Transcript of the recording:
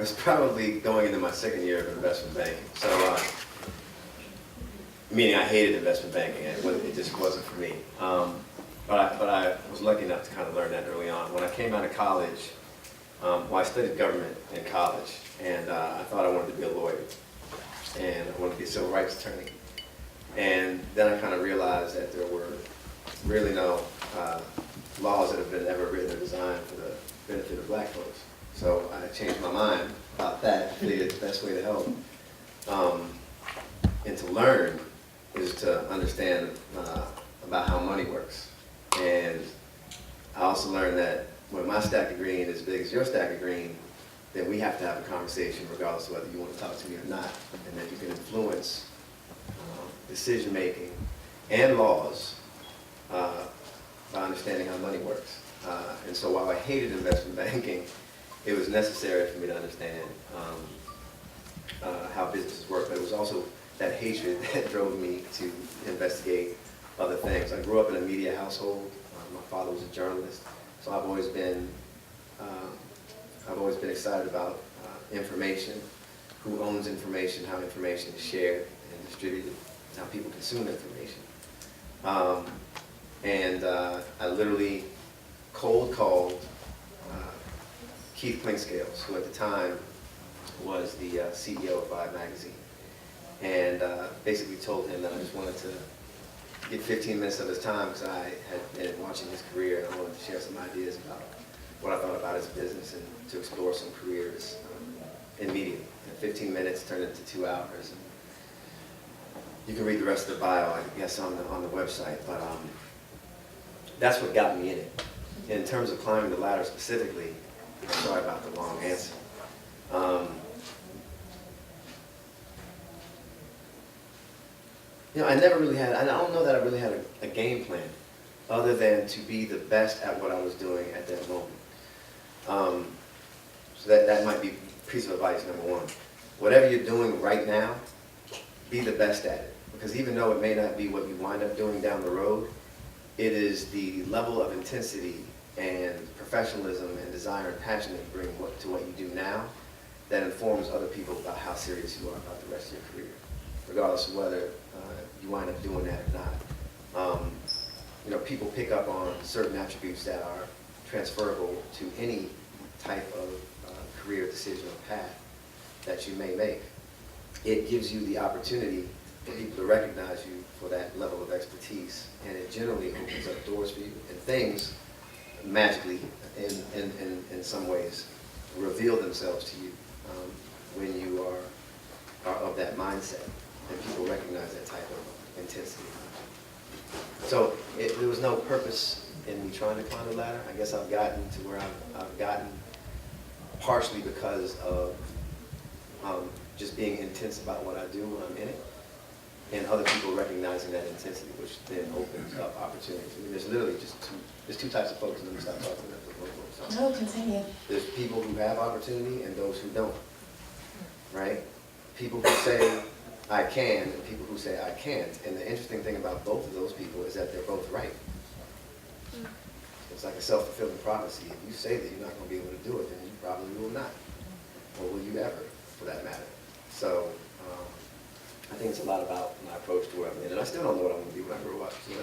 was probably going into my second year of investment banking. So, meaning I hated investment banking, and it just wasn't for me. But I was lucky enough to kind of learn that early on. When I came out of college, well, I studied government in college, and I thought I wanted to be a lawyer, and I wanted to be a civil rights attorney. And then I kind of realized that there were really no laws that have been ever written or designed for the benefit of black folks. So I changed my mind about that. I figured the best way to help and to learn is to understand about how money works. And I also learned that when my stack of green is as big as your stack of green, then we have to have a conversation regardless of whether you want to talk to me or not, and that you can influence decision making and laws by understanding how money works. And so while I hated investment banking, it was necessary for me to understand how businesses work, but it was also that hatred that drove me to investigate other things. I grew up in a media household. My father was a journalist, so I've always been excited about information, who owns information, how information is shared and distributed, how people consume information. I literally cold called Keith Clinkscales, who at the time was the CEO of Vibe magazine, and basically told him that I just wanted to get 15 minutes of his time because I had been watching his career and I wanted to share some ideas about what I thought about his business and to explore some careers in media. And 15 minutes turned into 2 hours. And you can read the rest of the bio, I guess, on the website, but that's what got me in it. In terms of climbing the ladder specifically, sorry about the long answer. I never really had, I don't know that I really had a game plan other than to be the best at what I was doing at that moment. So that might be piece of advice number one. Whatever you're doing right now, be the best at it. Because even though it may not be what you wind up doing down the road, it is the level of intensity and professionalism and desire and passion that you bring to what you do now that informs other people about how serious you are about the rest of your career, regardless of whether you wind up doing that or not. People pick up on certain attributes that are transferable to any type of career decision or path that you may make. It gives you the opportunity for people to recognize you for that level of expertise, and it generally opens up doors for you, and things magically, in some ways, reveal themselves to you when you are of that mindset, and people recognize that type of intensity. So there was no purpose in me trying to climb the ladder. I guess I've gotten to where I've gotten partially because of just being intense about what I do when I'm in it, and other people recognizing that intensity, which then opens up opportunities. I mean, there's literally just two types of folks, and let me stop talking about this. No, continue. There's people who have opportunity and those who don't, right? People who say, I can, and people who say, I can't. And the interesting thing about both of those people is that they're both right. It's like a self-fulfilling prophecy. If you say that you're not going to be able to do it, then you probably will not. Or will you ever, for that matter. So I think it's a lot about my approach to where I'm in. And I still don't know what I want to be when I grow up. So